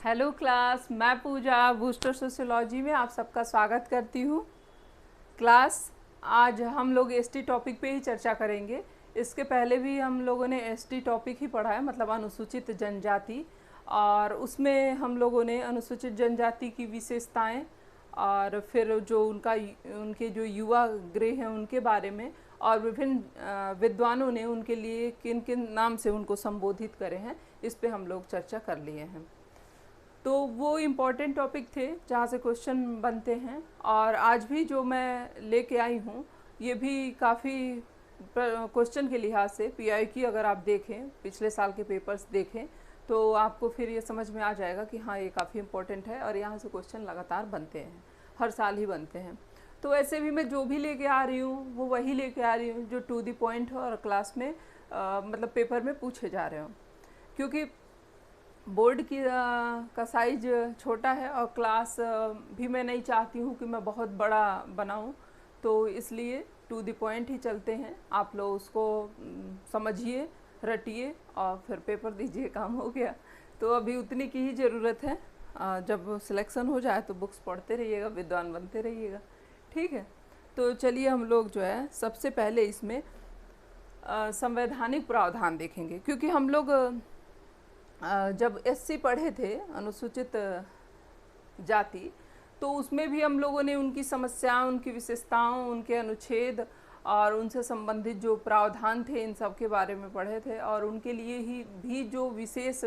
Hello class, मैं पूजा booster sociology में आप सबका स्वागत करती हूँ। क्लास, आज हम लोग एसटी टॉपिक पे ही चर्चा करेंगे। इसके पहले भी हम लोगों ने एसटी टॉपिक ही पढ़ा है, मतलब अनुसूचित जनजाति, और उसमें हम लोगों ने अनुसूचित जनजाति की विशेषताएं और फिर जो उनके जो युवा गृह हैं उनके बारे में, और विभिन्न विद्वानों ने उनके लिए किन किन नाम से उनको संबोधित करे हैं, इस पे हम लोग चर्चा कर लिए हैं। तो वो इम्पॉर्टेंट टॉपिक थे जहाँ से क्वेश्चन बनते हैं, और आज भी जो मैं लेके आई हूँ ये भी काफ़ी क्वेश्चन के लिहाज से पीआई की अगर आप देखें, पिछले साल के पेपर्स देखें, तो आपको फिर ये समझ में आ जाएगा कि हाँ, ये काफ़ी इम्पोर्टेंट है और यहाँ से क्वेश्चन लगातार बनते हैं, हर साल ही बनते हैं। तो ऐसे भी मैं जो भी लेके आ रही हूँ वो वही लेके आ रही हूँ जो टू द पॉइंट है और क्लास में मतलब पेपर में पूछे जा रहे हों, क्योंकि बोर्ड की का साइज छोटा है और क्लास भी मैं नहीं चाहती हूँ कि मैं बहुत बड़ा बनाऊँ, तो इसलिए टू द पॉइंट ही चलते हैं। आप लोग उसको समझिए, रटिए और फिर पेपर दीजिए, काम हो गया। तो अभी उतनी की ही ज़रूरत है। जब सिलेक्शन हो जाए तो बुक्स पढ़ते रहिएगा, विद्वान बनते रहिएगा, ठीक है। तो चलिए हम लोग जो है सबसे पहले इसमें संवैधानिक प्रावधान देखेंगे, क्योंकि हम लोग जब एससी पढ़े थे, अनुसूचित जाति, तो उसमें भी हम लोगों ने उनकी समस्याओं, उनकी विशेषताओं, उनके अनुच्छेद और उनसे संबंधित जो प्रावधान थे इन सब के बारे में पढ़े थे, और उनके लिए ही भी जो विशेष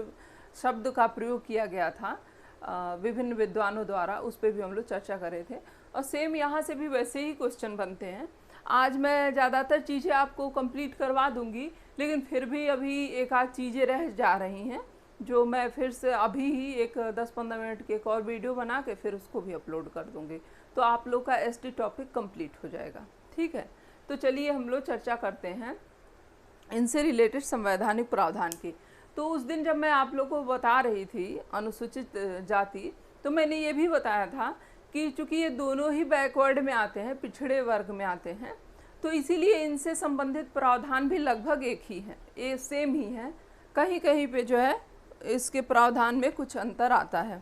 शब्द का प्रयोग किया गया था विभिन्न विद्वानों द्वारा, उस पर भी हम लोग चर्चा कर रहे थे। और सेम यहाँ से भी वैसे ही क्वेश्चन बनते हैं। आज मैं ज़्यादातर चीज़ें आपको कंप्लीट करवा दूंगी, लेकिन फिर भी अभी एक आध चीज़ें रह जा रही हैं जो मैं फिर से अभी ही एक 10-15 मिनट की एक और वीडियो बना के फिर उसको भी अपलोड कर दूंगी, तो आप लोग का एसटी टॉपिक कंप्लीट हो जाएगा, ठीक है। तो चलिए हम लोग चर्चा करते हैं इनसे रिलेटेड संवैधानिक प्रावधान की। तो उस दिन जब मैं आप लोग को बता रही थी अनुसूचित जाति, तो मैंने ये भी बताया था कि चूँकि ये दोनों ही बैकवर्ड में आते हैं, पिछड़े वर्ग में आते हैं, तो इसीलिए इनसे संबंधित प्रावधान भी लगभग एक ही हैं, ये सेम ही हैं। कहीं कहीं पे जो है इसके प्रावधान में कुछ अंतर आता है।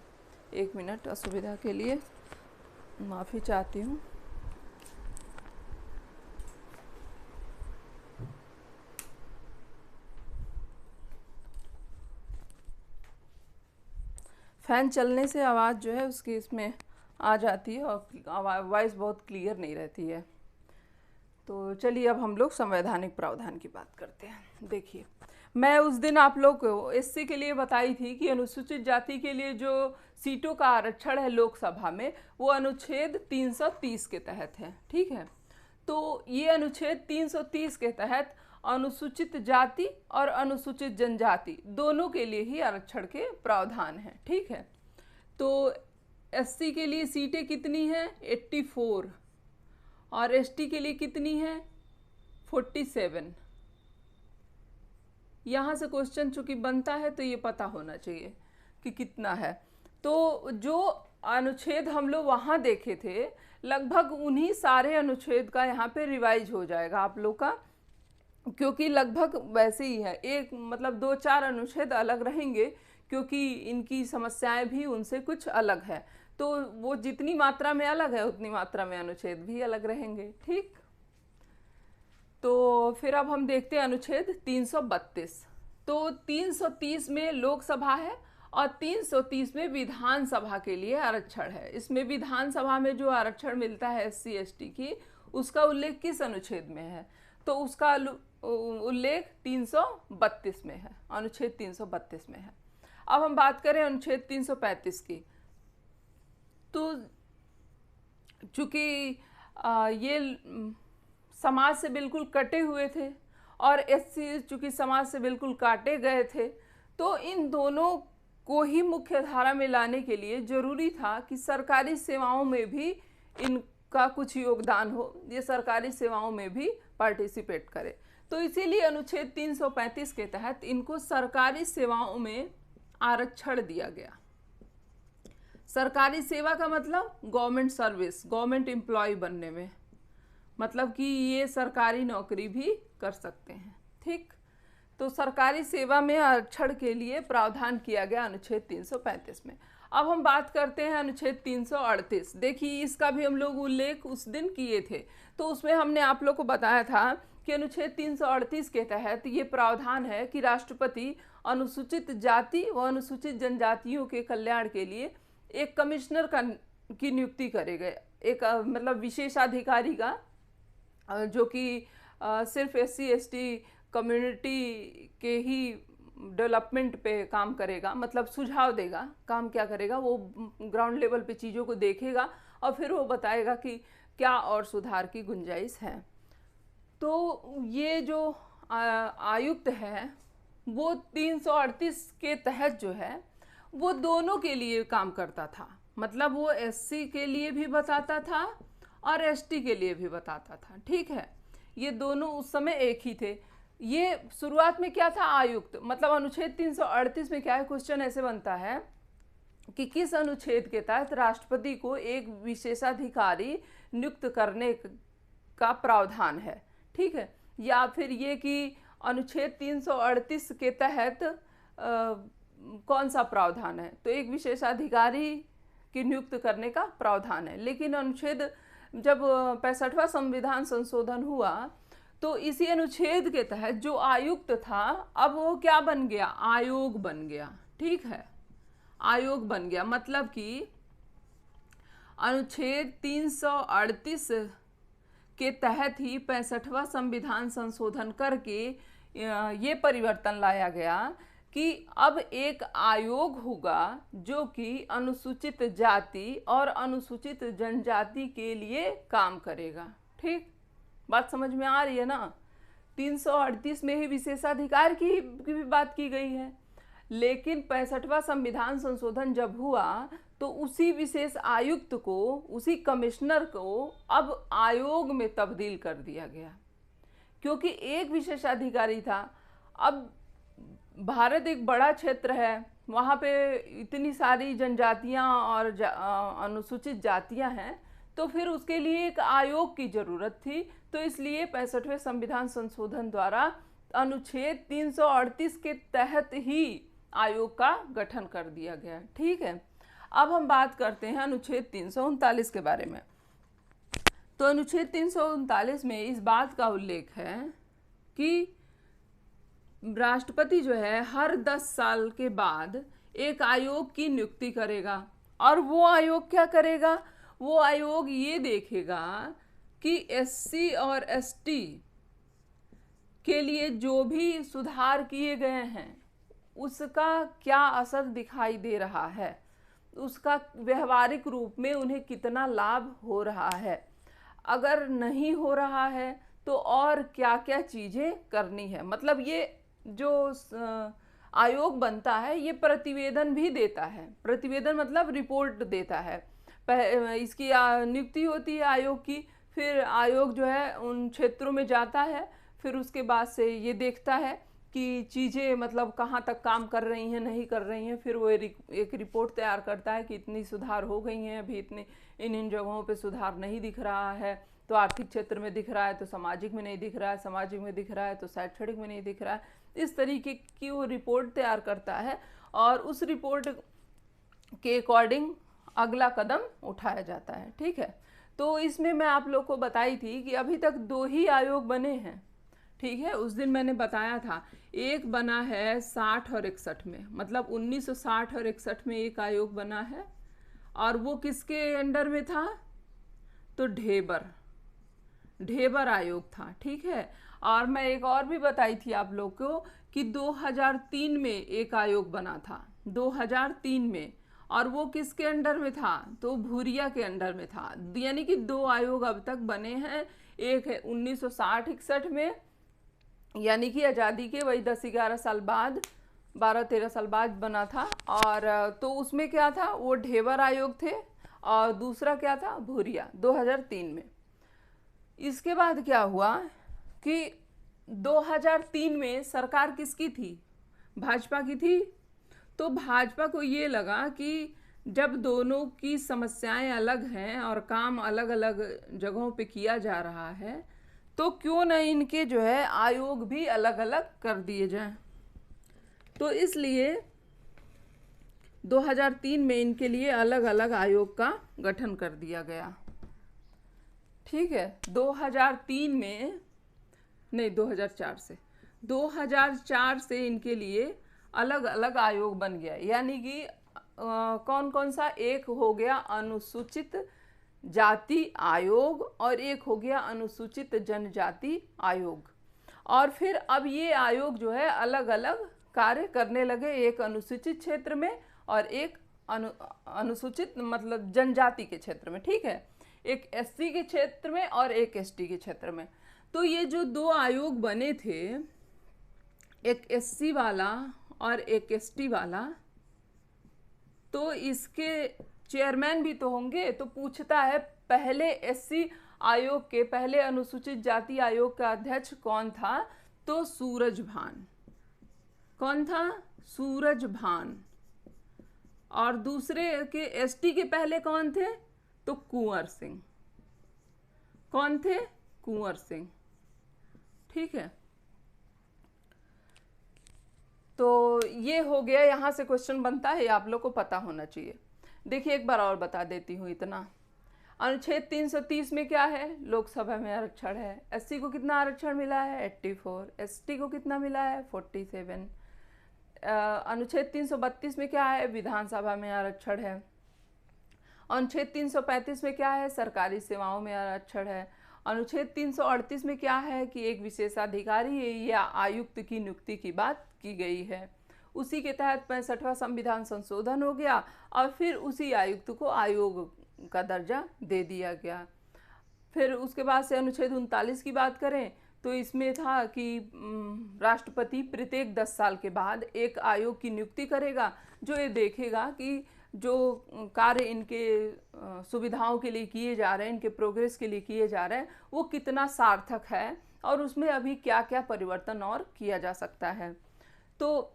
एक मिनट, असुविधा के लिए माफ़ी चाहती हूँ। फ़ैन चलने से आवाज़ जो है उसकी इसमें आ जाती है और वॉइस बहुत क्लियर नहीं रहती है। तो चलिए अब हम लोग संवैधानिक प्रावधान की बात करते हैं। देखिए, मैं उस दिन आप लोग को एससी के लिए बताई थी कि अनुसूचित जाति के लिए जो सीटों का आरक्षण है लोकसभा में, वो अनुच्छेद 330 के तहत है, ठीक है। तो ये अनुच्छेद 330 के तहत अनुसूचित जाति और अनुसूचित जनजाति दोनों के लिए ही आरक्षण के प्रावधान हैं, ठीक है। तो एससी के लिए सीटें कितनी हैं? 84, और एसटी के लिए कितनी है? 47। यहाँ से क्वेश्चन चूंकि बनता है तो ये पता होना चाहिए कि कितना है। तो जो अनुच्छेद हम लोग वहाँ देखे थे, लगभग उन्हीं सारे अनुच्छेद का यहाँ पे रिवाइज हो जाएगा आप लोग का, क्योंकि लगभग वैसे ही है। एक मतलब 2-4 अनुच्छेद अलग रहेंगे, क्योंकि इनकी समस्याएं भी उनसे कुछ अलग है। तो वो जितनी मात्रा में अलग है उतनी मात्रा में अनुच्छेद भी अलग रहेंगे, ठीक। तो फिर अब हम देखते हैं अनुच्छेद 332। तो 330 में लोकसभा है और 330 में विधानसभा के लिए आरक्षण है। इसमें विधानसभा में जो आरक्षण मिलता है एससी एसटी की, उसका उल्लेख किस अनुच्छेद में है? तो उसका उल्लेख 332 में है, अनुच्छेद 332 में है। अब हम बात करें अनुच्छेद 335 की। तो चूंकि ये समाज से बिल्कुल कटे हुए थे और एससी चूंकि समाज से बिल्कुल काटे गए थे, तो इन दोनों को ही मुख्य धारा में लाने के लिए जरूरी था कि सरकारी सेवाओं में भी इनका कुछ योगदान हो, ये सरकारी सेवाओं में भी पार्टिसिपेट करे। तो इसीलिए अनुच्छेद 335 के तहत इनको सरकारी सेवाओं में आरक्षण दिया गया। सरकारी सेवा का मतलब गवर्नमेंट सर्विस, गवर्नमेंट एम्प्लॉय बनने में, मतलब कि ये सरकारी नौकरी भी कर सकते हैं, ठीक। तो सरकारी सेवा में आरक्षण के लिए प्रावधान किया गया अनुच्छेद 335 में। अब हम बात करते हैं अनुच्छेद 338। देखिए, इसका भी हम लोग उल्लेख उस दिन किए थे, तो उसमें हमने आप लोग को बताया था कि अनुच्छेद 338 के तहत ये प्रावधान है कि राष्ट्रपति अनुसूचित जाति व अनुसूचित जनजातियों के कल्याण के लिए एक कमिश्नर की नियुक्ति करेगा, एक मतलब विशेषाधिकारी का, जो कि सिर्फ SC/ST कम्युनिटी के ही डेवलपमेंट पे काम करेगा, मतलब सुझाव देगा। काम क्या करेगा, वो ग्राउंड लेवल पे चीज़ों को देखेगा और फिर वो बताएगा कि क्या और सुधार की गुंजाइश है। तो ये जो आयुक्त है वो 338 के तहत जो है वो दोनों के लिए काम करता था, मतलब वो SC के लिए भी बताता था और ST के लिए भी बताता था। ठीक है, ये दोनों उस समय एक ही थे। ये शुरुआत में क्या था, आयुक्त, मतलब अनुच्छेद 338 में क्या है, क्वेश्चन ऐसे बनता है कि किस अनुच्छेद के तहत राष्ट्रपति को एक विशेषाधिकारी नियुक्त करने का प्रावधान है। ठीक है, या फिर ये कि अनुच्छेद 338 के तहत कौन सा प्रावधान है, तो एक विशेषाधिकारी की नियुक्त करने का प्रावधान है। लेकिन अनुच्छेद जब 65वां संविधान संशोधन हुआ तो इसी अनुच्छेद के तहत जो आयुक्त था अब वो क्या बन गया, आयोग बन गया। ठीक है, आयोग बन गया, मतलब कि अनुच्छेद 338 के तहत ही 65वां संविधान संशोधन करके ये परिवर्तन लाया गया कि अब एक आयोग होगा जो कि अनुसूचित जाति और अनुसूचित जनजाति के लिए काम करेगा। ठीक, बात समझ में आ रही है ना। 338 में ही विशेषाधिकार की भी बात की गई है, लेकिन 65वां संविधान संशोधन जब हुआ तो उसी विशेष आयुक्त को, उसी कमिश्नर को अब आयोग में तब्दील कर दिया गया, क्योंकि एक विशेषाधिकारी था। अब भारत एक बड़ा क्षेत्र है, वहाँ पे इतनी सारी जनजातियाँ और अनुसूचित जातियाँ हैं, तो फिर उसके लिए एक आयोग की ज़रूरत थी। तो इसलिए 65वें संविधान संशोधन द्वारा अनुच्छेद 338 के तहत ही आयोग का गठन कर दिया गया। ठीक है, अब हम बात करते हैं अनुच्छेद 339 के बारे में। तो अनुच्छेद 339 में इस बात का उल्लेख है कि राष्ट्रपति जो है हर 10 साल के बाद एक आयोग की नियुक्ति करेगा, और वो आयोग क्या करेगा, वो आयोग ये देखेगा कि SC और ST के लिए जो भी सुधार किए गए हैं उसका क्या असर दिखाई दे रहा है, उसका व्यवहारिक रूप में उन्हें कितना लाभ हो रहा है, अगर नहीं हो रहा है तो और क्या क्या चीज़ें करनी है। मतलब ये जो आयोग बनता है ये प्रतिवेदन भी देता है, प्रतिवेदन मतलब रिपोर्ट देता है। इसकी नियुक्ति होती है आयोग की, फिर आयोग जो है उन क्षेत्रों में जाता है, फिर उसके बाद से ये देखता है कि चीज़ें मतलब कहाँ तक काम कर रही हैं, नहीं कर रही हैं, फिर वो एक रिपोर्ट तैयार करता है कि इतनी सुधार हो गई हैं, अभी इतने इन जगहों पे सुधार नहीं दिख रहा है, तो आर्थिक क्षेत्र में दिख रहा है तो सामाजिक में नहीं दिख रहा है, सामाजिक में दिख रहा है तो शैक्षणिक में नहीं दिख रहा है। इस तरीके की वो रिपोर्ट तैयार करता है और उस रिपोर्ट के अकॉर्डिंग अगला कदम उठाया जाता है। ठीक है, तो इसमें मैं आप लोग को बताई थी कि अभी तक 2 ही आयोग बने हैं। ठीक है, उस दिन मैंने बताया था, एक बना है 60 और 61 में, मतलब 1960 और 61 में एक आयोग बना है, और वो किसके अंडर में था, तो ढेबर आयोग था। ठीक है, और मैं एक और भी बताई थी आप लोग को कि 2003 में एक आयोग बना था, 2003 में, और वो किसके अंडर में था, तो भूरिया के अंडर में था। यानी कि 2 आयोग अब तक बने हैं। एक है 1960-61 में, यानी कि आज़ादी के वही 10-11 साल बाद, 12-13 साल बाद बना था, और तो उसमें क्या था, वो ढेबर आयोग थे, और दूसरा क्या था, भूरिया, 2003 में। इसके बाद क्या हुआ कि 2003 में सरकार किसकी थी, भाजपा की थी। तो भाजपा को ये लगा कि जब दोनों की समस्याएं अलग हैं और काम अलग अलग जगहों पे किया जा रहा है, तो क्यों न इनके जो है आयोग भी अलग अलग कर दिए जाएं। तो इसलिए 2003 में इनके लिए अलग अलग आयोग का गठन कर दिया गया। ठीक है, 2003 में नहीं, 2004 से इनके लिए अलग अलग आयोग बन गया। यानी कि कौन कौन सा? एक हो गया अनुसूचित जाति आयोग और एक हो गया अनुसूचित जनजाति आयोग। और फिर अब ये आयोग जो है अलग अलग कार्य करने लगे, एक अनुसूचित क्षेत्र में और एक अनुसूचित मतलब जनजाति के क्षेत्र में। ठीक है, एक एससी के क्षेत्र में और एक एसटी के क्षेत्र में। तो ये जो दो आयोग बने थे, एक एससी वाला और एक एसटी वाला, तो इसके चेयरमैन भी तो होंगे। तो पूछता है पहले एससी आयोग के, पहले अनुसूचित जाति आयोग का अध्यक्ष कौन था? तो सूरजभान। कौन था? सूरजभान। और दूसरे के एसटी के पहले कौन थे? तो कुंवर सिंह। कौन थे? कुंवर सिंह। ठीक है, तो ये हो गया। यहां से क्वेश्चन बनता है, आप लोग को पता होना चाहिए। देखिए एक बार और बता देती हूँ इतना। अनुच्छेद 330 में क्या है? लोकसभा में आरक्षण है। एससी को कितना आरक्षण मिला है? 84। एसटी को कितना मिला है? 47। अनुच्छेद 332 में क्या है? विधानसभा में आरक्षण है। अनुच्छेद 335 में क्या है? सरकारी सेवाओं में आरक्षण है। अनुच्छेद 338 में क्या है? कि एक विशेषाधिकारी या आयुक्त की नियुक्ति की बात की गई है। उसी के तहत 65वां संविधान संशोधन हो गया और फिर उसी आयुक्त को आयोग का दर्जा दे दिया गया। फिर उसके बाद से अनुच्छेद 39 की बात करें तो इसमें था कि राष्ट्रपति प्रत्येक 10 साल के बाद एक आयोग की नियुक्ति करेगा, जो ये देखेगा कि जो कार्य इनके सुविधाओं के लिए किए जा रहे हैं, इनके प्रोग्रेस के लिए किए जा रहे हैं, वो कितना सार्थक है और उसमें अभी क्या क्या परिवर्तन और किया जा सकता है। तो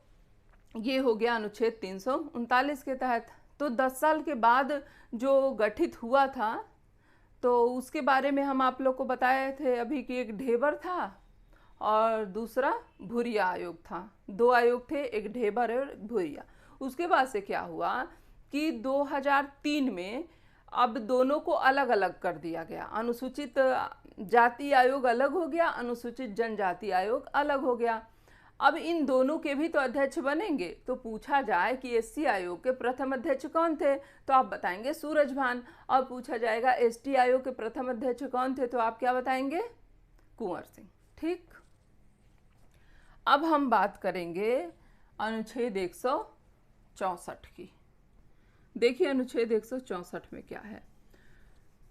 ये हो गया अनुच्छेद 339 के तहत। तो 10 साल के बाद जो गठित हुआ था, तो उसके बारे में हम आप लोग को बताए थे अभी कि एक ढेबर था और दूसरा भूरिया आयोग था। दो आयोग थे, एक ढेबर और भूरिया। उसके बाद से क्या हुआ कि 2003 में अब दोनों को अलग अलग कर दिया गया। अनुसूचित जाति आयोग अलग हो गया, अनुसूचित जनजाति आयोग अलग हो गया। अब इन दोनों के भी तो अध्यक्ष बनेंगे। तो पूछा जाए कि एससी आयोग के प्रथम अध्यक्ष कौन थे, तो आप बताएंगे सूरजभान। और पूछा जाएगा एसटी आयोग के प्रथम अध्यक्ष कौन थे, तो आप क्या बताएंगे? कुंवर सिंह। ठीक, अब हम बात करेंगे अनुच्छेद 164 की। देखिए अनुच्छेद 164 में क्या है।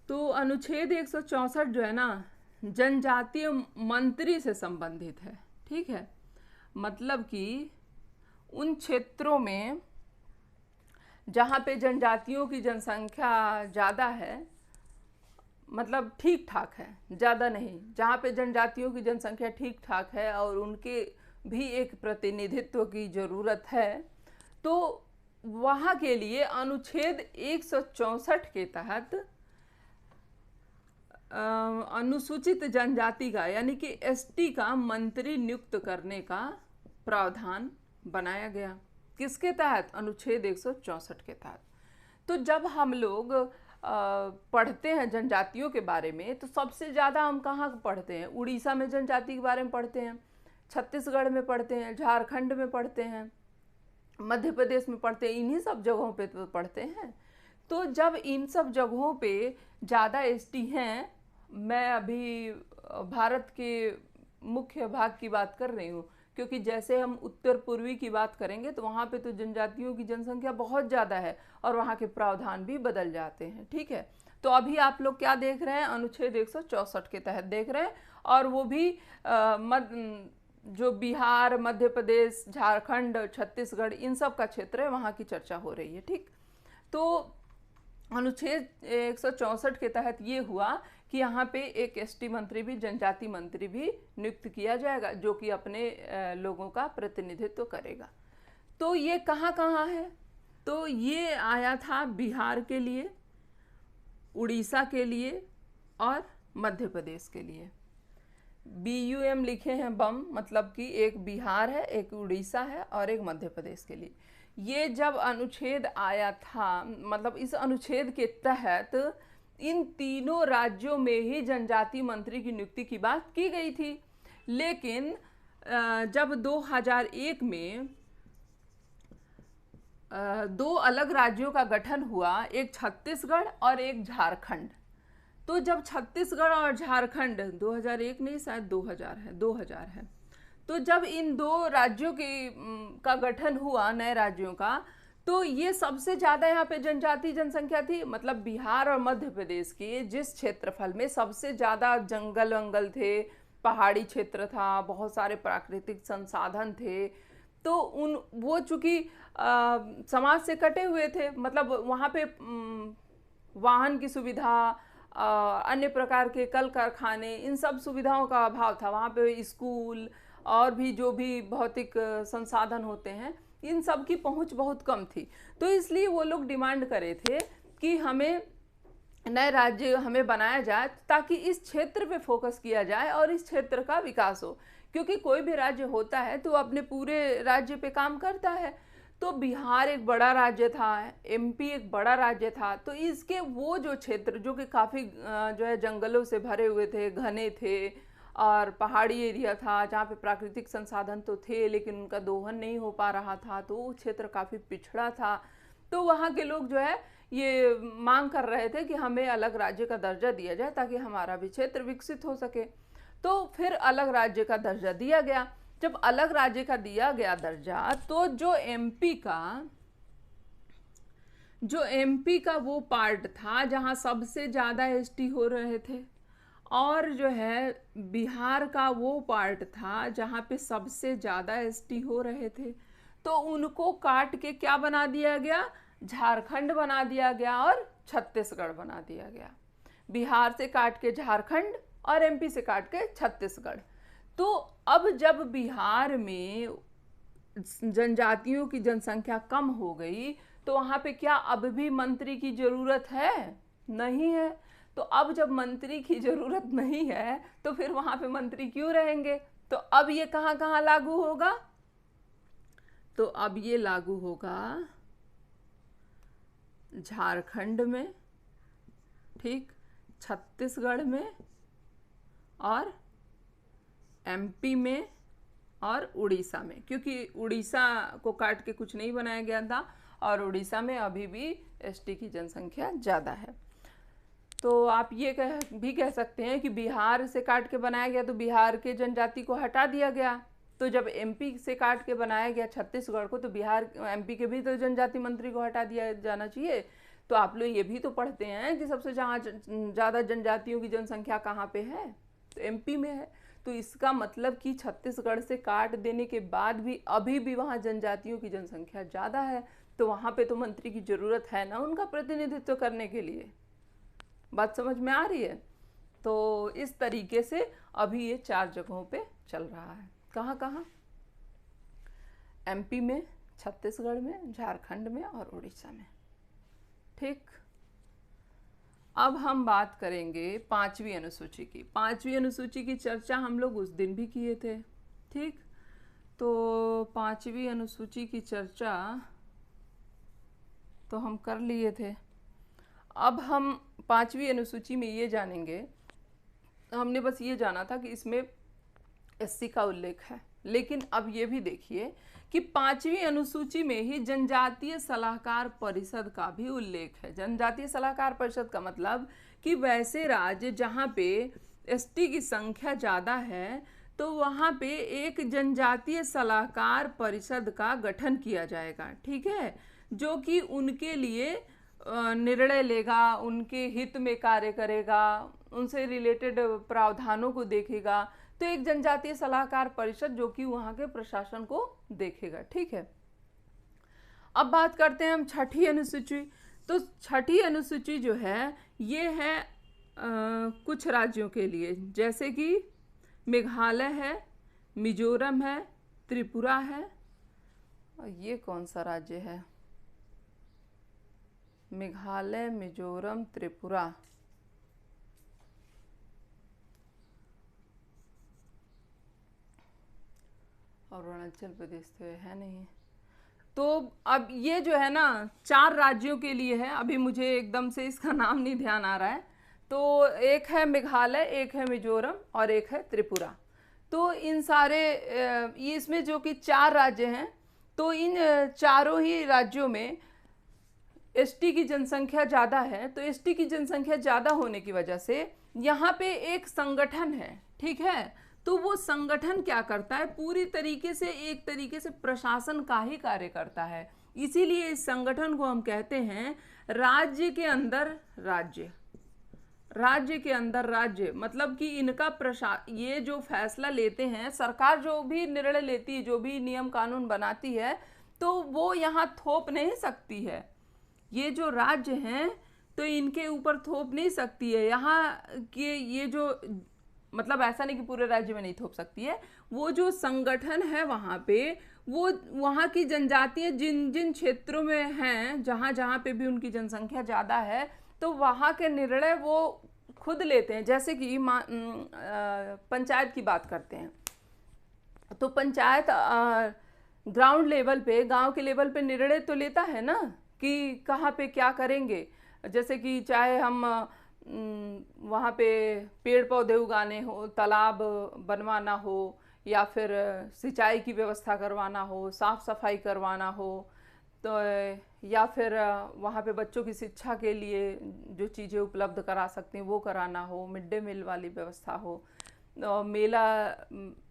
तो अनुच्छेद 164 जो है ना, जनजातीय मंत्री से संबंधित है। ठीक है, मतलब कि उन क्षेत्रों में जहाँ पे जनजातियों की जनसंख्या ज़्यादा है, मतलब ठीक ठाक है, ज़्यादा नहीं, जहाँ पे जनजातियों की जनसंख्या ठीक ठाक है और उनके भी एक प्रतिनिधित्व की ज़रूरत है, तो वहाँ के लिए अनुच्छेद 164 के तहत अनुसूचित जनजाति का यानी कि एसटी का मंत्री नियुक्त करने का प्रावधान बनाया गया। किसके तहत? अनुच्छेद 164 के तहत। तो जब हम लोग पढ़ते हैं जनजातियों के बारे में, तो सबसे ज़्यादा हम कहाँ पढ़ते हैं? उड़ीसा में जनजाति के बारे में पढ़ते हैं, छत्तीसगढ़ में पढ़ते हैं, झारखंड में पढ़ते हैं, मध्य प्रदेश में पढ़ते हैं, इन्हीं सब जगहों पे तो पढ़ते हैं। तो जब इन सब जगहों पे ज़्यादा एसटी हैं, मैं अभी भारत के मुख्य भाग की बात कर रही हूँ, क्योंकि जैसे हम उत्तर पूर्वी की बात करेंगे तो वहाँ पे तो जनजातियों की जनसंख्या बहुत ज़्यादा है और वहाँ के प्रावधान भी बदल जाते हैं। ठीक है, तो अभी आप लोग क्या देख रहे हैं? अनुच्छेद 164 के तहत देख रहे हैं, और वो भी जो बिहार, मध्य प्रदेश, झारखंड, छत्तीसगढ़, इन सब का क्षेत्र है, वहाँ की चर्चा हो रही है। ठीक, तो अनुच्छेद 164 के तहत ये हुआ कि यहाँ पे एक एसटी मंत्री भी, जनजाति मंत्री भी नियुक्त किया जाएगा, जो कि अपने लोगों का प्रतिनिधित्व करेगा। तो ये कहाँ कहाँ है? तो ये आया था बिहार के लिए, उड़ीसा के लिए और मध्य प्रदेश के लिए। BUM लिखे हैं बम, मतलब कि एक बिहार है, एक उड़ीसा है और एक मध्य प्रदेश के लिए। ये जब अनुच्छेद आया था, मतलब इस अनुच्छेद के तहत इन तीनों राज्यों में ही जनजातीय मंत्री की नियुक्ति की बात की गई थी। लेकिन जब 2001 में दो अलग राज्यों का गठन हुआ, एक छत्तीसगढ़ और एक झारखंड। तो जब छत्तीसगढ़ और झारखंड 2001 नहीं, शायद 2000 है। तो जब इन दो राज्यों का गठन हुआ, नए राज्यों का, तो ये सबसे ज़्यादा यहाँ पे जनजातीय जनसंख्या थी। मतलब बिहार और मध्य प्रदेश के जिस क्षेत्रफल में सबसे ज़्यादा जंगल वंगल थे, पहाड़ी क्षेत्र था, बहुत सारे प्राकृतिक संसाधन थे, तो वो चूंकि समाज से कटे हुए थे, मतलब वहाँ पे वाहन की सुविधा, अन्य प्रकार के कल कारखाने, इन सब सुविधाओं का अभाव था। वहाँ पे स्कूल और भी जो भी भौतिक संसाधन होते हैं, इन सब की पहुँच बहुत कम थी। तो इसलिए वो लोग डिमांड करे थे कि हमें नए राज्य हमें बनाया जाए, ताकि इस क्षेत्र पे फोकस किया जाए और इस क्षेत्र का विकास हो। क्योंकि कोई भी राज्य होता है तो अपने पूरे राज्य पे काम करता है। तो बिहार एक बड़ा राज्य था, MP एक बड़ा राज्य था, तो इसके वो जो क्षेत्र जो कि काफ़ी जो है जंगलों से भरे हुए थे, घने थे, और पहाड़ी एरिया था जहाँ पे प्राकृतिक संसाधन तो थे लेकिन उनका दोहन नहीं हो पा रहा था, तो वो क्षेत्र काफ़ी पिछड़ा था। तो वहाँ के लोग जो है ये मांग कर रहे थे कि हमें अलग राज्य का दर्जा दिया जाए ताकि हमारा भी क्षेत्र विकसित हो सके। तो फिर अलग राज्य का दर्जा दिया गया। जब अलग राज्य का दिया गया दर्जा, तो जो MP का वो पार्ट था जहाँ सबसे ज़्यादा ST हो रहे थे, और जो है बिहार का वो पार्ट था जहाँ पे सबसे ज़्यादा ST हो रहे थे, तो उनको काट के क्या बना दिया गया, झारखंड बना दिया गया और छत्तीसगढ़ बना दिया गया। बिहार से काट के झारखंड और MP से काट के छत्तीसगढ़। तो अब जब बिहार में जनजातियों की जनसंख्या कम हो गई, तो वहाँ पे क्या अब भी मंत्री की ज़रूरत है? नहीं है। तो अब जब मंत्री की ज़रूरत नहीं है तो फिर वहाँ पे मंत्री क्यों रहेंगे? तो अब ये कहाँ कहाँ लागू होगा? तो अब ये लागू होगा झारखंड में, ठीक, छत्तीसगढ़ में और MP में और उड़ीसा में, क्योंकि उड़ीसा को काट के कुछ नहीं बनाया गया था और उड़ीसा में अभी भी ST की जनसंख्या ज़्यादा है। तो आप ये भी कह सकते हैं कि बिहार से काट के बनाया गया तो बिहार के जनजाति को हटा दिया गया। तो जब MP से काट के बनाया गया छत्तीसगढ़ को, तो बिहार MP के भी तो जनजाति मंत्री को हटा दिया जाना चाहिए। तो आप लोग ये भी तो पढ़ते हैं कि सबसे ज़्यादा जनजातियों की जनसंख्या कहाँ पे है? तो MP में है। तो इसका मतलब कि छत्तीसगढ़ से काट देने के बाद भी अभी भी वहाँ जनजातियों की जनसंख्या ज़्यादा है, तो वहाँ पे तो मंत्री की ज़रूरत है ना उनका प्रतिनिधित्व करने के लिए। बात समझ में आ रही है? तो इस तरीके से अभी ये 4 जगहों पे चल रहा है। कहाँ कहाँ? MP में, छत्तीसगढ़ में, झारखंड में और उड़ीसा में। ठीक, अब हम बात करेंगे 5वीं अनुसूची की। 5वीं अनुसूची की चर्चा हम लोग उस दिन भी किए थे। ठीक, तो 5वीं अनुसूची की चर्चा तो हम कर लिए थे। अब हम 5वीं अनुसूची में ये जानेंगे, हमने बस ये जाना था कि इसमें SC का उल्लेख है, लेकिन अब ये भी देखिए कि 5वीं अनुसूची में ही जनजातीय सलाहकार परिषद का भी उल्लेख है। जनजातीय सलाहकार परिषद का मतलब कि वैसे राज्य जहाँ पे ST की संख्या ज़्यादा है, तो वहाँ पे एक जनजातीय सलाहकार परिषद का गठन किया जाएगा, ठीक है, जो कि उनके लिए निर्णय लेगा, उनके हित में कार्य करेगा, उनसे रिलेटेड प्रावधानों को देखेगा। तो एक जनजातीय सलाहकार परिषद जो कि वहाँ के प्रशासन को देखेगा, ठीक है। अब बात करते हैं हम 6ठी अनुसूची। तो 6ठी अनुसूची जो है ये है कुछ राज्यों के लिए, जैसे कि मेघालय है, मिजोरम है, त्रिपुरा है, और ये कौन सा राज्य है? मेघालय, मिजोरम, त्रिपुरा। अरुणाचल प्रदेश तो है नहीं। तो अब ये जो है ना 4 राज्यों के लिए है, अभी मुझे एकदम से इसका नाम नहीं ध्यान आ रहा है। तो एक है मेघालय, एक है मिजोरम और एक है त्रिपुरा। तो इन सारे ये इसमें जो कि 4 राज्य हैं, तो इन चारों ही राज्यों में एसटी की जनसंख्या ज़्यादा है। तो एसटी की जनसंख्या ज़्यादा होने की वजह से यहाँ पे एक संगठन है, ठीक है। तो वो संगठन क्या करता है, पूरी तरीके से एक तरीके से प्रशासन का ही कार्य करता है। इसीलिए इस संगठन को हम कहते हैं राज्य के अंदर राज्य। राज्य के अंदर राज्य मतलब कि इनका ये जो फैसला लेते हैं, सरकार जो भी निर्णय लेती है, जो भी नियम कानून बनाती है, तो वो यहाँ थोप नहीं सकती है। ये जो राज्य हैं तो इनके ऊपर थोप नहीं सकती है यहाँ के, ये जो मतलब ऐसा नहीं कि पूरे राज्य में नहीं थोप सकती है। वो जो संगठन है वहाँ पे, वो वहाँ की जनजातियाँ जिन जिन क्षेत्रों में हैं, जहाँ जहाँ पे भी उनकी जनसंख्या ज़्यादा है, तो वहाँ के निर्णय वो खुद लेते हैं। जैसे कि पंचायत की बात करते हैं, तो पंचायत ग्राउंड लेवल पे, गांव के लेवल पे निर्णय तो लेता है ना कि कहाँ पे क्या करेंगे। जैसे कि चाहे हम वहाँ पे पेड़ पौधे उगाने हो, तालाब बनवाना हो, या फिर सिंचाई की व्यवस्था करवाना हो, साफ़ सफाई करवाना हो, तो या फिर वहाँ पे बच्चों की शिक्षा के लिए जो चीज़ें उपलब्ध करा सकते हैं वो कराना हो, मिड डे मील वाली व्यवस्था हो, मेला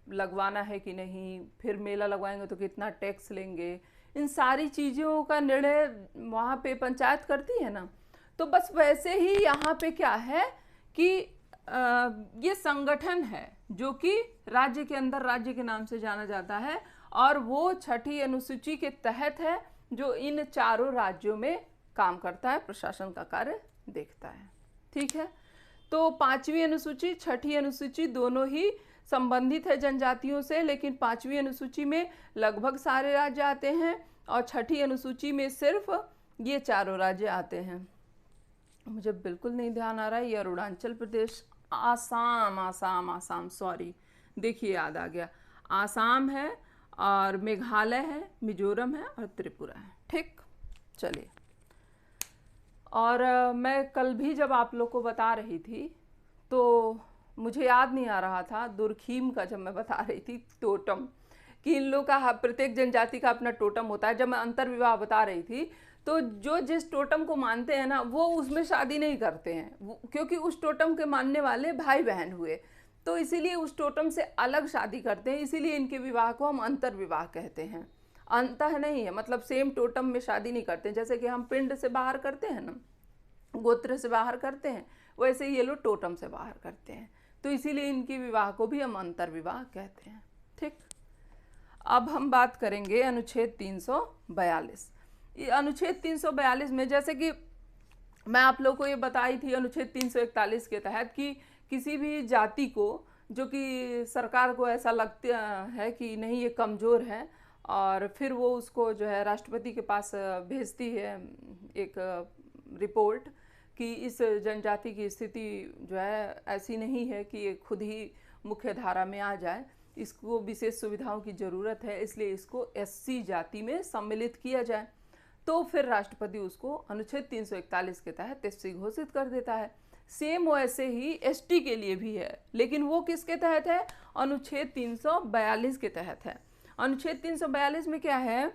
लगवाना है कि नहीं, फिर मेला लगवाएंगे तो कितना टैक्स लेंगे, इन सारी चीज़ों का निर्णय वहाँ पे पंचायत करती है ना। तो बस वैसे ही यहाँ पे क्या है कि ये संगठन है जो कि राज्य के अंदर राज्य के नाम से जाना जाता है, और वो 6ठी अनुसूची के तहत है जो इन चारों राज्यों में काम करता है, प्रशासन का कार्य देखता है, ठीक है। तो 5वीं अनुसूची 6ठी अनुसूची दोनों ही संबंधित है जनजातियों से, लेकिन 5वीं अनुसूची में लगभग सारे राज्य आते हैं और 6ठी अनुसूची में सिर्फ ये चारों राज्य आते हैं। मुझे बिल्कुल नहीं ध्यान आ रहा है, ये अरुणाचल प्रदेश, आसाम सॉरी, देखिए याद आ गया, आसाम है और मेघालय है, मिजोरम है और त्रिपुरा है, ठीक। चलिए, और मैं कल भी जब आप लोग को बता रही थी तो मुझे याद नहीं आ रहा था दुर्खीम का, जब मैं बता रही थी टोटम कि इन लोग का प्रत्येक जनजाति का अपना टोटम होता है। जब मैं अंतर विवाह बता रही थी तो जो जिस टोटम को मानते हैं ना, वो उसमें शादी नहीं करते हैं, क्योंकि उस टोटम के मानने वाले भाई बहन हुए, तो इसीलिए उस टोटम से अलग शादी करते हैं। इसीलिए इनके विवाह को हम अंतर विवाह कहते हैं। अंतः नहीं है, मतलब सेम टोटम में शादी नहीं करते। जैसे कि हम पिंड से बाहर करते हैं ना, गोत्र से बाहर करते हैं, वैसे ही ये लोग टोटम से बाहर करते हैं। तो इसीलिए इनके विवाह को भी हम अंतर विवाह कहते हैं, ठीक। अब हम बात करेंगे अनुच्छेद 342। अनुच्छेद 342 में, जैसे कि मैं आप लोगों को ये बताई थी अनुच्छेद 341 के तहत कि किसी भी जाति को जो कि सरकार को ऐसा लगता है कि नहीं ये कमज़ोर है, और फिर वो उसको जो है राष्ट्रपति के पास भेजती है एक रिपोर्ट कि इस जनजाति की स्थिति जो है ऐसी नहीं है कि ये खुद ही मुख्य धारा में आ जाए, इसको विशेष सुविधाओं की ज़रूरत है, इसलिए इसको एससी जाति में सम्मिलित किया जाए। तो फिर राष्ट्रपति उसको अनुच्छेद 341 के तहत एससी घोषित कर देता है। सेम वैसे ही एसटी के लिए भी है, लेकिन वो किसके तहत है, अनुच्छेद 342 के तहत है। अनुच्छेद 342 में क्या है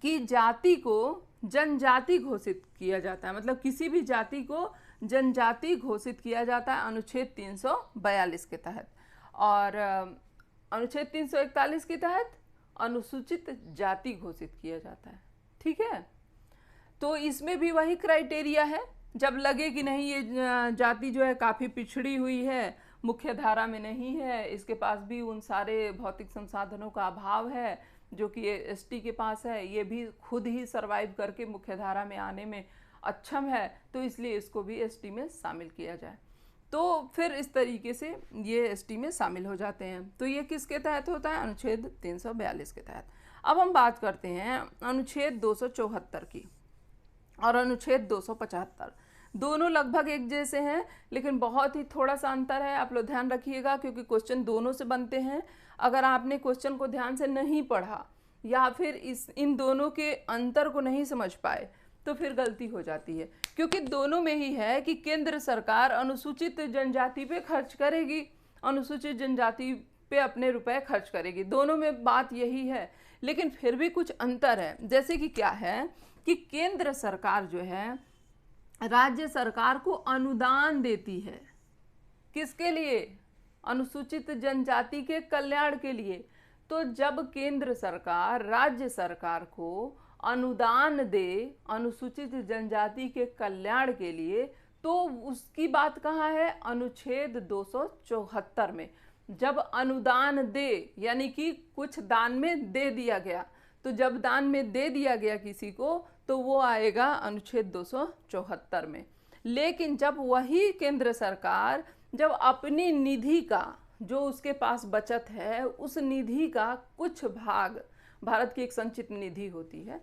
कि जाति को जनजाति घोषित किया जाता है, मतलब किसी भी जाति को जनजाति घोषित किया जाता है अनुच्छेद 342 के तहत, और अनुच्छेद 341 के तहत अनुसूचित जाति घोषित किया जाता है, ठीक है। तो इसमें भी वही क्राइटेरिया है, जब लगे कि नहीं ये जाति जो है काफ़ी पिछड़ी हुई है, मुख्य धारा में नहीं है, इसके पास भी उन सारे भौतिक संसाधनों का अभाव है जो कि एसटी के पास है, ये भी खुद ही सरवाइव करके मुख्य धारा में आने में अक्षम है, तो इसलिए इसको भी एसटी में शामिल किया जाए। तो फिर इस तरीके से ये एसटी में शामिल हो जाते हैं। तो ये किसके तहत होता है, अनुच्छेद 342 के तहत। अब हम बात करते हैं अनुच्छेद 274 की और अनुच्छेद 275। दोनों लगभग एक जैसे हैं, लेकिन बहुत ही थोड़ा सा अंतर है, आप लोग ध्यान रखिएगा क्योंकि क्वेश्चन दोनों से बनते हैं। अगर आपने क्वेश्चन को ध्यान से नहीं पढ़ा या फिर इन दोनों के अंतर को नहीं समझ पाए तो फिर गलती हो जाती है, क्योंकि दोनों में ही है कि केंद्र सरकार अनुसूचित जनजाति पे खर्च करेगी, अनुसूचित जनजाति पे अपने रुपए खर्च करेगी, दोनों में बात यही है। लेकिन फिर भी कुछ अंतर है, जैसे कि क्या है कि केंद्र सरकार जो है राज्य सरकार को अनुदान देती है, किसके लिए? अनुसूचित जनजाति के कल्याण के लिए। तो जब केंद्र सरकार राज्य सरकार को अनुदान दे अनुसूचित जनजाति के कल्याण के लिए, तो उसकी बात कहाँ है? अनुच्छेद 274 में। जब अनुदान दे यानी कि कुछ दान में दे दिया गया, तो जब दान में दे दिया गया किसी को तो वो आएगा अनुच्छेद 274 में। लेकिन जब वही केंद्र सरकार जब अपनी निधि का, जो उसके पास बचत है, उस निधि का कुछ भाग, भारत की एक संचित निधि होती है,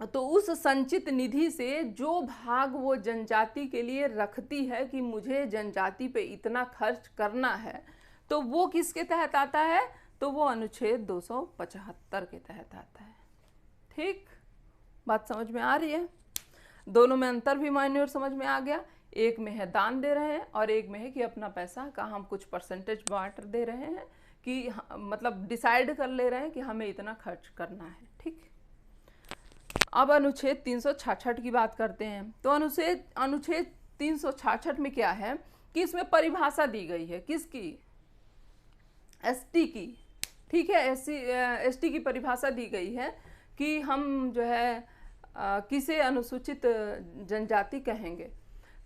तो उस संचित निधि से जो भाग वो जनजाति के लिए रखती है कि मुझे जनजाति पे इतना खर्च करना है, तो वो किसके तहत आता है? तो वो अनुच्छेद 275 के तहत आता है। ठीक, बात समझ में आ रही है? दोनों में अंतर भी माइन्योर समझ में आ गया। एक में है दान दे रहे हैं और एक में है कि अपना पैसा का हम कुछ परसेंटेज बांट दे रहे हैं, कि मतलब डिसाइड कर ले रहे हैं कि हमें इतना खर्च करना है। ठीक, अब अनुच्छेद 366 की बात करते हैं। तो अनुच्छेद 366 में क्या है कि इसमें परिभाषा दी गई है, किसकी? एसटी की। ठीक है, एसटी की परिभाषा दी गई है कि हम जो है किसे अनुसूचित जनजाति कहेंगे।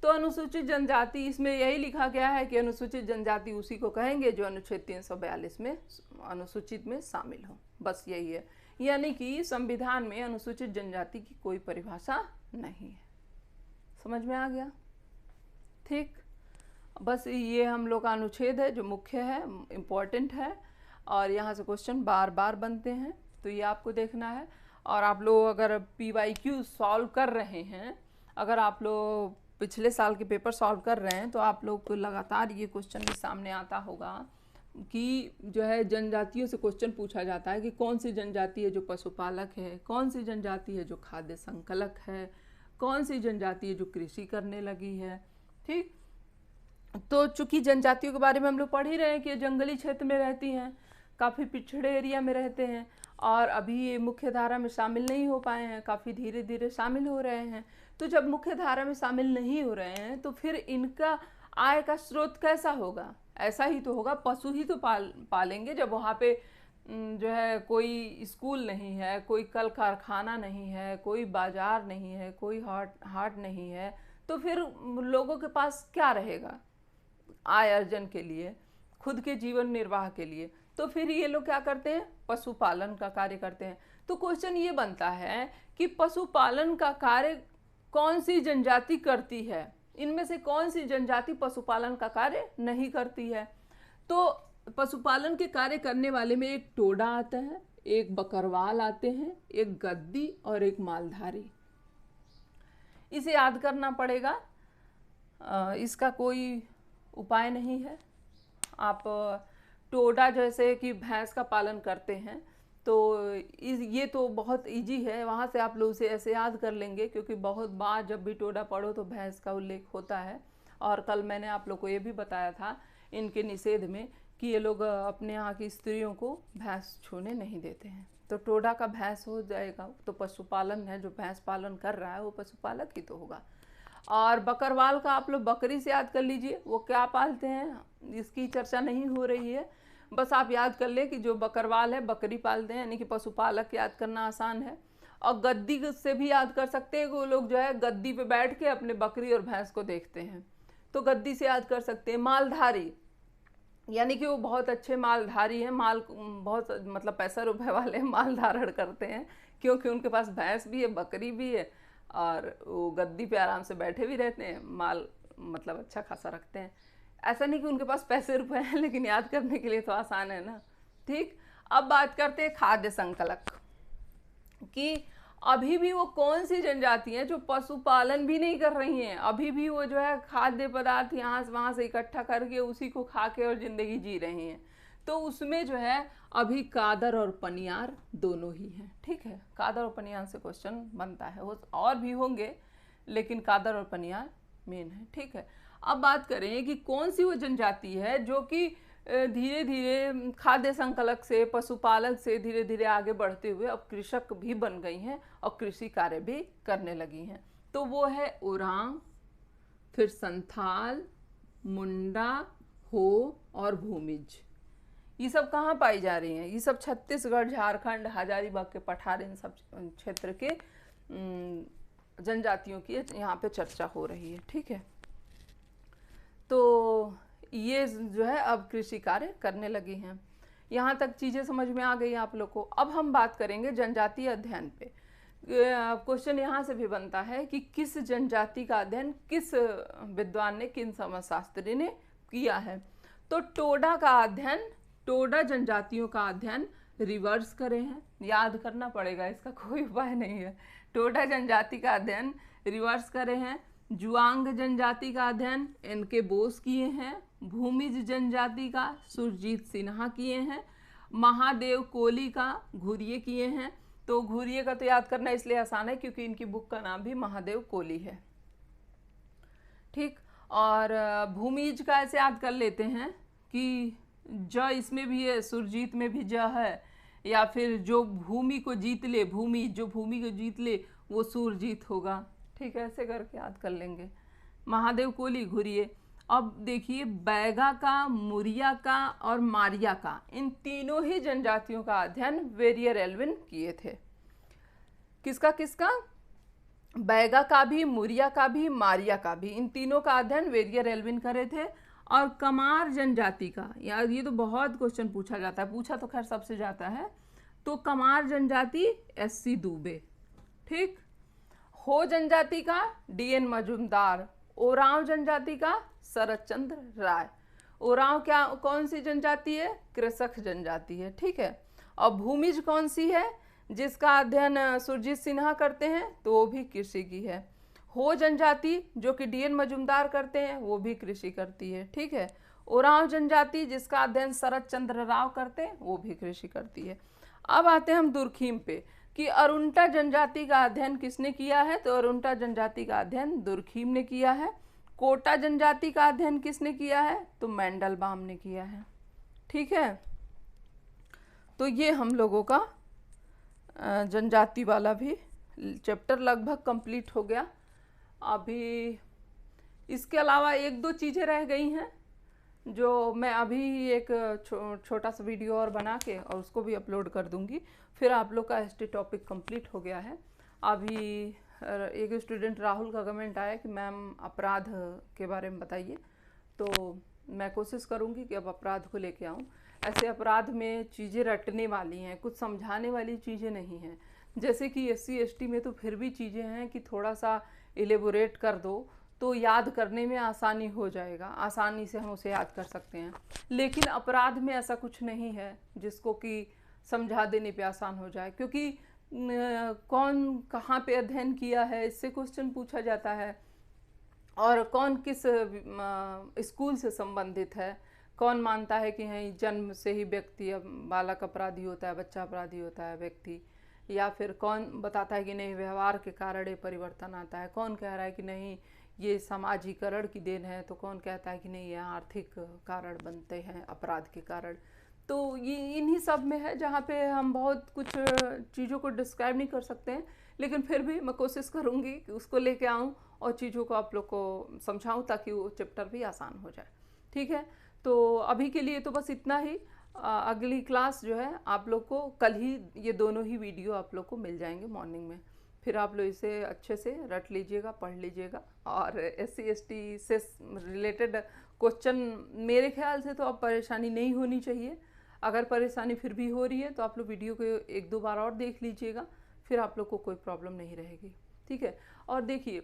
तो अनुसूचित जनजाति, इसमें यही लिखा गया है कि अनुसूचित जनजाति उसी को कहेंगे जो अनुच्छेद 342 में अनुसूचित में शामिल हो, बस यही है। यानी कि संविधान में अनुसूचित जनजाति की कोई परिभाषा नहीं है। समझ में आ गया? ठीक, बस ये हम लोग का अनुच्छेद है जो मुख्य है, इम्पोर्टेंट है, और यहाँ से क्वेश्चन बार बार बनते हैं, तो ये आपको देखना है। और आप लोग अगर PYQ सॉल्व कर रहे हैं, अगर आप लोग पिछले साल के पेपर सॉल्व कर रहे हैं, तो आप लोग को लगातार ये क्वेश्चन भी सामने आता होगा कि जो है जनजातियों से क्वेश्चन पूछा जाता है कि कौन सी जनजाति है जो पशुपालक है, कौन सी जनजाति है जो खाद्य संकलक है, कौन सी जनजाति है जो कृषि करने लगी है। ठीक, तो चूंकि जनजातियों के बारे में हम लोग पढ़ ही रहे हैं कि जंगली क्षेत्र में रहती हैं, काफ़ी पिछड़े एरिया में रहते हैं, और अभी ये मुख्य धारा में शामिल नहीं हो पाए हैं, काफ़ी धीरे धीरे शामिल हो रहे हैं। तो जब मुख्य धारा में शामिल नहीं हो रहे हैं तो फिर इनका आय का स्रोत कैसा होगा? ऐसा ही तो होगा, पशु ही तो पालेंगे। जब वहाँ पे जो है कोई स्कूल नहीं है, कोई कल कारखाना नहीं है, कोई बाजार नहीं है, कोई हाट नहीं है, तो फिर लोगों के पास क्या रहेगा आय अर्जन के लिए, खुद के जीवन निर्वाह के लिए? तो फिर ये लोग क्या करते हैं? पशुपालन का कार्य करते हैं। तो क्वेश्चन ये बनता है कि पशुपालन का कार्य कौन सी जनजाति करती है? इनमें से कौन सी जनजाति पशुपालन का कार्य नहीं करती है? तो पशुपालन के कार्य करने वाले में एक टोडा आता है, एक बकरवाल आते हैं, एक गद्दी और एक मालधारी। इसे याद करना पड़ेगा, इसका कोई उपाय नहीं है। आप टोडा जैसे कि भैंस का पालन करते हैं, तो ये तो बहुत इजी है, वहाँ से आप लोग उसे ऐसे याद कर लेंगे, क्योंकि बहुत बार जब भी टोडा पढ़ो तो भैंस का उल्लेख होता है। और कल मैंने आप लोग को ये भी बताया था इनके निषेध में कि ये लोग अपने यहाँ की स्त्रियों को भैंस छूने नहीं देते हैं। तो टोडा का भैंस हो जाएगा, तो पशुपालन है, जो भैंस पालन कर रहा है वो पशुपालक ही तो होगा। और बकरवाल का आप लोग बकरी से याद कर लीजिए, वो क्या पालते हैं, इसकी चर्चा नहीं हो रही है, बस आप याद कर ले कि जो बकरवाल है बकरी पालते हैं, यानी कि पशुपालक याद करना आसान है। और गद्दी से भी याद कर सकते हैं, वो लोग जो है गद्दी पे बैठ के अपने बकरी और भैंस को देखते हैं, तो गद्दी से याद कर सकते हैं। मालधारी, यानी कि वो बहुत अच्छे मालधारी हैं, माल बहुत मतलब पैसा रुपए वाले माल धारण करते हैं, क्योंकि उनके पास भैंस भी है, बकरी भी है, और वो गद्दी पे आराम से बैठे भी रहते हैं, माल मतलब अच्छा खासा रखते हैं। ऐसा नहीं कि उनके पास पैसे रुपए हैं, लेकिन याद करने के लिए तो आसान है ना। ठीक, अब बात करते हैं खाद्य संकलक कि अभी भी वो कौन सी जनजाति है जो पशुपालन भी नहीं कर रही हैं, अभी भी वो जो है खाद्य पदार्थ यहाँ से वहाँ से इकट्ठा करके उसी को खा के और ज़िंदगी जी रही हैं। तो उसमें जो है अभी कादर और पनियार दोनों ही हैं। ठीक है, कादर और पनियार से क्वेश्चन बनता है, वो और भी होंगे लेकिन कादर और पनियार मेन है। ठीक है, अब बात करें कि कौन सी वो जनजाति है जो कि धीरे धीरे खाद्य संकलक से, पशुपालक से धीरे धीरे आगे बढ़ते हुए अब कृषक भी बन गई हैं और कृषि कार्य भी करने लगी हैं। तो वो है ओरांव, फिर संथाल, मुंडा, हो और भूमिज। ये सब कहाँ पाई जा रही हैं? ये सब छत्तीसगढ़, झारखंड, हजारीबाग के पठार, इन सब क्षेत्र के जनजातियों की यहाँ पे चर्चा हो रही है। ठीक है, तो ये जो है अब कृषि कार्य करने लगी हैं। यहाँ तक चीज़ें समझ में आ गई आप लोग को। अब हम बात करेंगे जनजातीय अध्ययन पे। क्वेश्चन यहाँ से भी बनता है कि किस जनजाति का अध्ययन किस विद्वान ने, किन समाजशास्त्री ने किया है। तो टोडा का अध्ययन, टोडा जनजातियों का अध्ययन रिवर्स करे हैं। याद करना पड़ेगा, इसका कोई उपाय नहीं है। टोडा जनजाति का अध्ययन रिवर्स करे हैं। जुआंग जनजाति का अध्ययन एन.के. बोस किए हैं। भूमिज जनजाति का सुरजीत सिन्हा किए हैं। महादेव कोली का घुरिये किए हैं। तो घुरिये का तो याद करना इसलिए आसान है क्योंकि इनकी बुक का नाम भी महादेव कोली है। ठीक, और भूमिज का ऐसे याद कर लेते हैं कि ज इसमें भी है, सुरजीत में भी ज है, या फिर जो भूमि को जीत ले, भूमि जो भूमि को जीत ले वो सुरजीत होगा। ठीक है, ऐसे करके याद कर लेंगे। महादेव कोली, घुरिये। अब देखिए, बैगा का, मुरिया का और मारिया का, इन तीनों ही जनजातियों का अध्ययन वेरियर एल्विन किए थे। किसका किसका? बैगा का भी, मुरिया का भी, मारिया का भी, इन तीनों का अध्ययन वेरियर एल्विन करे थे। और कमार जनजाति का, यार ये तो बहुत क्वेश्चन पूछा जाता है, पूछा तो खैर सबसे जाता है। तो कमार जनजाति एस.सी. दुबे। ठीक, हो जनजाति का डी.एन. मजुमदार। ओरांव जनजाति का शरद चंद्र राय। ओरांव क्या, कौन सी जनजाति है? कृषक जनजाति है। ठीक है, और भूमिज कौन सी है जिसका अध्ययन सुरजीत सिन्हा करते हैं? तो वो भी कृषि की है। हो जनजाति जो कि डी.एन. मजुमदार करते हैं, वो भी कृषि करती है। ठीक है, ओरांव जनजाति जिसका अध्ययन शरद चंद्र राव करते हैं, वो भी कृषि करती है। अब आते हैं हम दुर्खीम पे कि अरुंटा जनजाति का अध्ययन किसने किया है? तो अरुंटा जनजाति का अध्ययन दुर्खीम ने किया है। कोटा जनजाति का अध्ययन किसने किया है? तो मेंडलबाम ने किया है। ठीक है, तो ये हम लोगों का जनजाति वाला भी चैप्टर लगभग कंप्लीट हो गया। अभी इसके अलावा एक दो चीज़ें रह गई हैं जो मैं अभी एक छोटा सा वीडियो और बना के और उसको भी अपलोड कर दूंगी। फिर आप लोग का एसटी टॉपिक कंप्लीट हो गया है। अभी एक स्टूडेंट राहुल का कमेंट आया कि मैम अपराध के बारे में बताइए, तो मैं कोशिश करूंगी कि अब अपराध को लेके आऊं। ऐसे अपराध में चीज़ें रटने वाली हैं, कुछ समझाने वाली चीज़ें नहीं हैं। जैसे कि एससी एसटी में तो फिर भी चीज़ें हैं कि थोड़ा सा एलेबोरेट कर दो तो याद करने में आसानी हो जाएगा, आसानी से हम उसे याद कर सकते हैं। लेकिन अपराध में ऐसा कुछ नहीं है जिसको कि समझा देने पे आसान हो जाए, क्योंकि कौन कहाँ पे अध्ययन किया है इससे क्वेश्चन पूछा जाता है, और कौन किस स्कूल से संबंधित है, कौन मानता है कि नहीं जन्म से ही व्यक्ति बालक अपराधी होता है, बच्चा अपराधी होता है व्यक्ति, या फिर कौन बताता है कि नहीं व्यवहार के कारण ये परिवर्तन आता है, कौन कह रहा है कि नहीं ये समाजीकरण की देन है, तो कौन कहता है कि नहीं ये आर्थिक कारण बनते हैं अपराध के कारण। तो ये इन्हीं सब में है जहाँ पे हम बहुत कुछ चीज़ों को डिस्क्राइब नहीं कर सकते हैं, लेकिन फिर भी मैं कोशिश करूँगी कि उसको लेके आऊँ और चीज़ों को आप लोग को समझाऊँ ताकि वो चैप्टर भी आसान हो जाए। ठीक है, तो अभी के लिए तो बस इतना ही। अगली क्लास जो है आप लोग को कल ही ये दोनों ही वीडियो आप लोग को मिल जाएंगे मॉर्निंग में। फिर आप लोग इसे अच्छे से रट लीजिएगा, पढ़ लीजिएगा, और एससी एसटी से रिलेटेड क्वेश्चन मेरे ख्याल से तो अब परेशानी नहीं होनी चाहिए। अगर परेशानी फिर भी हो रही है तो आप लोग वीडियो को एक दो बार और देख लीजिएगा, फिर आप लोग को कोई प्रॉब्लम नहीं रहेगी। ठीक है, और देखिए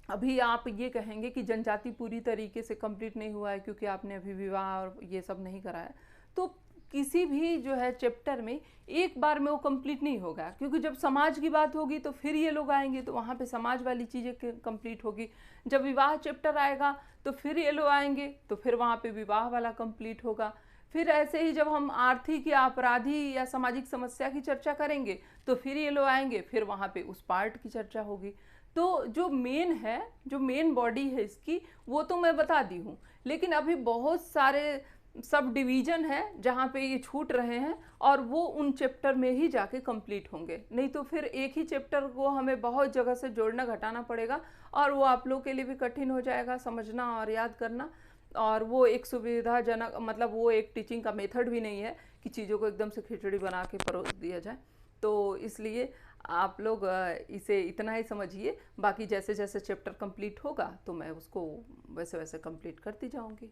अभी आप ये कहेंगे कि जनजाति पूरी तरीके से कंप्लीट नहीं हुआ है क्योंकि आपने अभी विवाह और ये सब नहीं करा है, तो किसी भी जो है चैप्टर में एक बार में वो कंप्लीट नहीं होगा, क्योंकि जब समाज की बात होगी तो फिर ये लोग आएंगे तो वहाँ पे समाज वाली चीज़ें कंप्लीट होगी। जब विवाह चैप्टर आएगा तो फिर ये लोग आएंगे तो फिर वहाँ पे विवाह वाला कंप्लीट होगा। फिर ऐसे ही जब हम आर्थिक या अपराधी या सामाजिक समस्या की चर्चा करेंगे तो फिर ये लोग आएंगे, फिर वहाँ पे उस पार्ट की चर्चा होगी। तो जो मेन है, जो मेन बॉडी है इसकी, वो तो मैं बता दी हूँ, लेकिन अभी बहुत सारे सब डिवीजन है जहाँ पे ये छूट रहे हैं, और वो उन चैप्टर में ही जाके कंप्लीट होंगे। नहीं तो फिर एक ही चैप्टर को हमें बहुत जगह से जोड़ना घटाना पड़ेगा, और वो आप लोग के लिए भी कठिन हो जाएगा समझना और याद करना। और वो एक सुविधाजनक, मतलब वो एक टीचिंग का मेथड भी नहीं है कि चीज़ों को एकदम से खिचड़ी बना के परोस दिया जाए। तो इसलिए आप लोग इसे इतना ही समझिए, बाकी जैसे जैसे चैप्टर कंप्लीट होगा तो मैं उसको वैसे वैसे कंप्लीट करती जाऊंगी।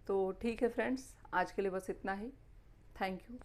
तो ठीक है फ्रेंड्स, आज के लिए बस इतना ही। Thank you.